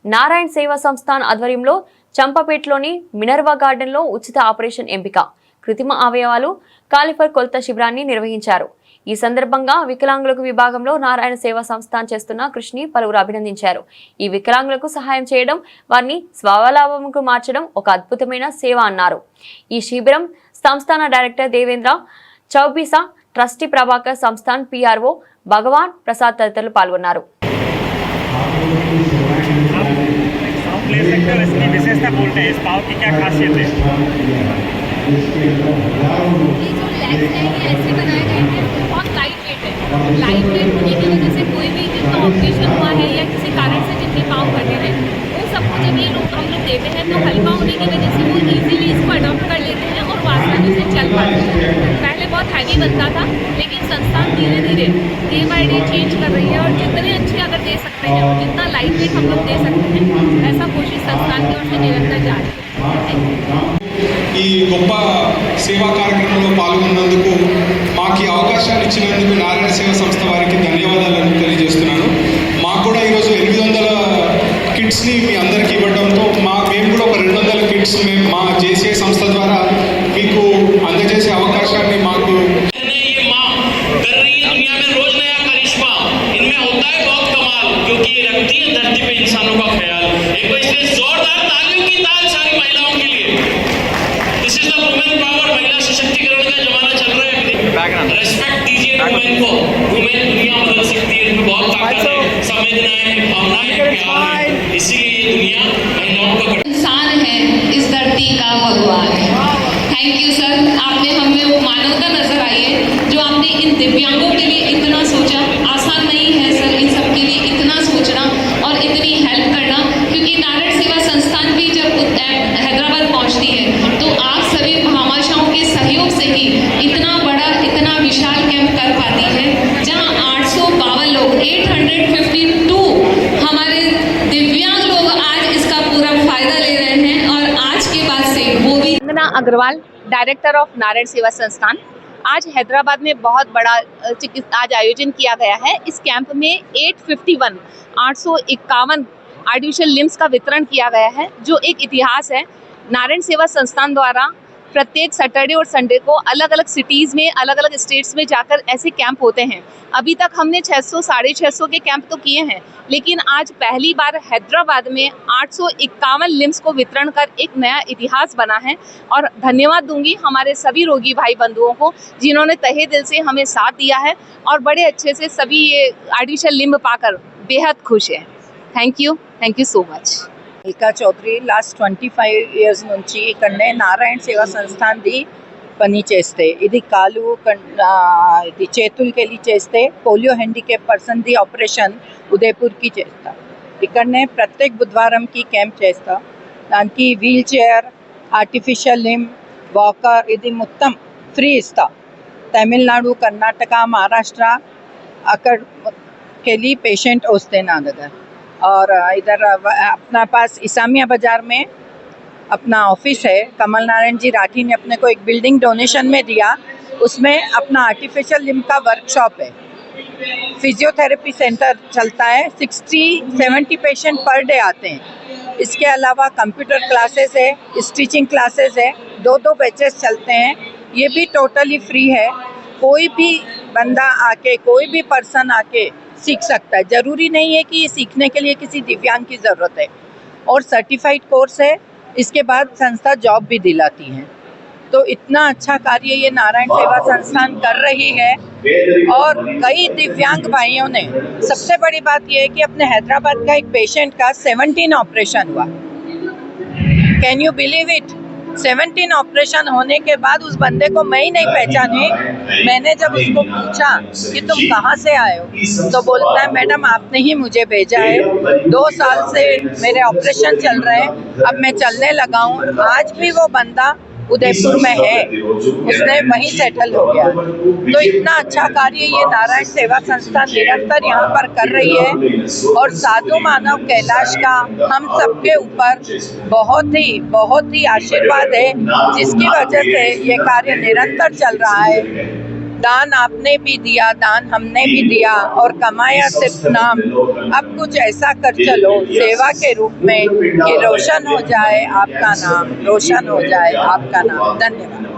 నారాయణ సేవా సంస్థాన్ ఆధ్వర్యంలో చంపపేటలోని మినర్వా గార్డెన్లో ఉచిత ఆపరేషన్ ఎంపిక కృత్రిమ అవయవాలు కాలిఫర్ కొలత శిబిరాన్ని నిర్వహించారు। ఈ సందర్భంగా వికలాంగులకు విభాగంలో నారాయణ సేవా సంస్థాన్ చేస్తున్న కృషిని పలువురు అభినందించారు। ఈ వికలాంగులకు సహాయం చేయడం, వారిని స్వావలంబనకు మార్చడం ఒక అద్భుతమైన సేవ అన్నారు। ఈ శిబిరం సంస్థాన డైరెక్టర్ దేవేంద్ర చౌబీసా, ట్రస్టీ ప్రభాకర్, సంస్థాన్ పిఆర్ఓ భగవాన్ ప్రసాద్ తదితరులు పాల్గొన్నారు। इसकी विशेषता बोलते हैं, इस पाव की क्या खासियत है? ये जो लेग्स हैं ये ऐसे बनाए गए हैं, बहुत लाइट वेट है। लाइट वेट होने की वजह से कोई भी जिसका ऑपरेशन हुआ है या किसी कारण से जिनके पाँव कटे हैं वो सबको जब ये लोग हम लोग देते हैं तो हल्का होने की वजह से वो इजीली इसको अडॉप्ट कर लेते हैं और वो आसानी से चल पाते हैं। पहले बहुत हैवी बनता था, लेकिन संस्थान धीरे धीरे डे बाई डे चेंज कर रही है और जितने अच्छे अगर दे सकते हैं और जितना लाइट वेट हम लोग दे सकते हैं ऐसा कोशिश संस्थान की ओर से निरंतर जारी है। ఈ గొప్ప సేవా కార్యక్రమంలో పాల్గొన్నందుకు మాకు అవకాశాన్ని ఇచ్చినందుకు నారాయణ సేవా సంస్థ వారికి ధన్యవాదాలను తెలియజేస్తున్నాను। మాకు కూడా ఈరోజు 800 కిట్స్ని మీ అందరికీ ఇవ్వడంతో మేము కూడా ఒక 200 కిట్స్ మేము మా జేసీఐ సంస్థ ద్వారా మీకు అందజేసే అవకాశాన్ని మాకు रेस्पेक्ट दीजिए वुमेन को। वुमेन दुनिया बदल सकती है, इनमें बहुत ताकत है, संवेदनाएं, भावनाएं, प्यार है, इसीलिए ये दुनिया महिलाओं का इंसान है, इस धरती का भगवान है। थैंक यू सर, आपने हमें वो मानवता नजर आई है जो आपने इन दिव्यांगों के लिए इतना सोचा। आसान नहीं है सर इन सबके लिए इतना सोचना और इतनी हेल्प करना, क्योंकि नारायण सेवा संस्थान भी जब हैदराबाद पहुंचती है तो आप सभी महामाशाओं के सहयोग से ही इतना बड़ा इतना विशाल कैंप कर पाती है, जहां 852 लोग 852 हमारे दिव्यांग लोग आज इसका पूरा फायदा ले रहे हैं। और आज के बाद से वो भी वंदना अग्रवाल, डायरेक्टर ऑफ नारायण सेवा संस्थान। आज हैदराबाद में बहुत बड़ा आज आयोजन किया गया है। इस कैंप में 851 आर्टिफिशियल लिम्स का वितरण किया गया है, जो एक इतिहास है। नारायण सेवा संस्थान द्वारा प्रत्येक सैटरडे और संडे को अलग अलग सिटीज़ में अलग अलग स्टेट्स में जाकर ऐसे कैंप होते हैं। अभी तक हमने 600 साढ़े 600 के कैंप तो किए हैं, लेकिन आज पहली बार हैदराबाद में 851 लिम्स को वितरण कर एक नया इतिहास बना है। और धन्यवाद दूंगी हमारे सभी रोगी भाई बंधुओं को जिन्होंने तहे दिल से हमें साथ दिया है और बड़े अच्छे से सभी ये आर्टिफिशियल लिम्ब पाकर बेहद खुश है। Thank you so much. ఇల్కా చౌదరి లాస్ట్ 25 ఇయర్స్ నుంచి ఇక్కడనే నారాయణ సేవా సంస్థాన్ది పని చేస్తే ఇది కాలు ఇది చేతులకెళ్ళి చేస్తే పోలియో హ్యాండిక్యాప్ పర్సన్ది ఆపరేషన్ ఉదయపూర్కి చేస్తా। ఇక్కడనే ప్రత్యేక బుధవారంకి క్యాంప్ చేస్తా। దానికి వీల్ చైర్, ఆర్టిఫిషియల్ లిమ్, వాకర్ ఇది మొత్తం ఫ్రీ ఇస్తా। తమిళనాడు, కర్ణాటక, మహారాష్ట్ర అక్కడికెళ్ళి పేషెంట్ వస్తే నా దగ్గర। और इधर अपना पास इसामिया बाज़ार में अपना ऑफिस है। कमल नारायण जी राठी ने अपने को एक बिल्डिंग डोनेशन में दिया, उसमें अपना आर्टिफिशियल लिम्ब का वर्कशॉप है। फिजियोथेरेपी सेंटर चलता है, 60-70 पेशेंट पर डे आते हैं। इसके अलावा कंप्यूटर क्लासेस है, स्टिचिंग क्लासेस है, 2 बैचेस चलते हैं। ये भी टोटली फ्री है। कोई भी बंदा आके, कोई भी पर्सन आके सीख सकता है। ज़रूरी नहीं है कि ये सीखने के लिए किसी दिव्यांग की ज़रूरत है। और सर्टिफाइड कोर्स है, इसके बाद संस्था जॉब भी दिलाती है। तो इतना अच्छा कार्य ये नारायण सेवा संस्थान कर रही है। और कई दिव्यांग भाइयों ने, सबसे बड़ी बात ये है कि अपने हैदराबाद का एक पेशेंट का 17 ऑपरेशन हुआ। Can you believe it? 17 operation होने के बाद उस बंदे को मैं ही नहीं पहचानी। मैंने जब उसको पूछा कि तुम कहाँ से आए हो, तो बोलता है मैडम आपने ही मुझे भेजा है। 2 साल से मेरे ऑपरेशन चल रहे हैं, अब मैं चलने लगा हूँ। आज भी वो बंदा उदयपुर में है, उसने वहीं सेटल हो गया। तो इतना अच्छा कार्य ये नारायण सेवा संस्था निरंतर यहाँ पर कर रही है। और साधु मानव कैलाश का हम सबके ऊपर बहुत ही आशीर्वाद है, जिसकी वजह से ये कार्य निरंतर चल रहा है। दान आपने भी दिया, दान हमने भी दिया, और कमाया सिर्फ नाम। अब कुछ ऐसा कर चलो सेवा के रूप में कि रोशन हो जाए आपका नाम, रोशन हो जाए आपका नाम। धन्यवाद।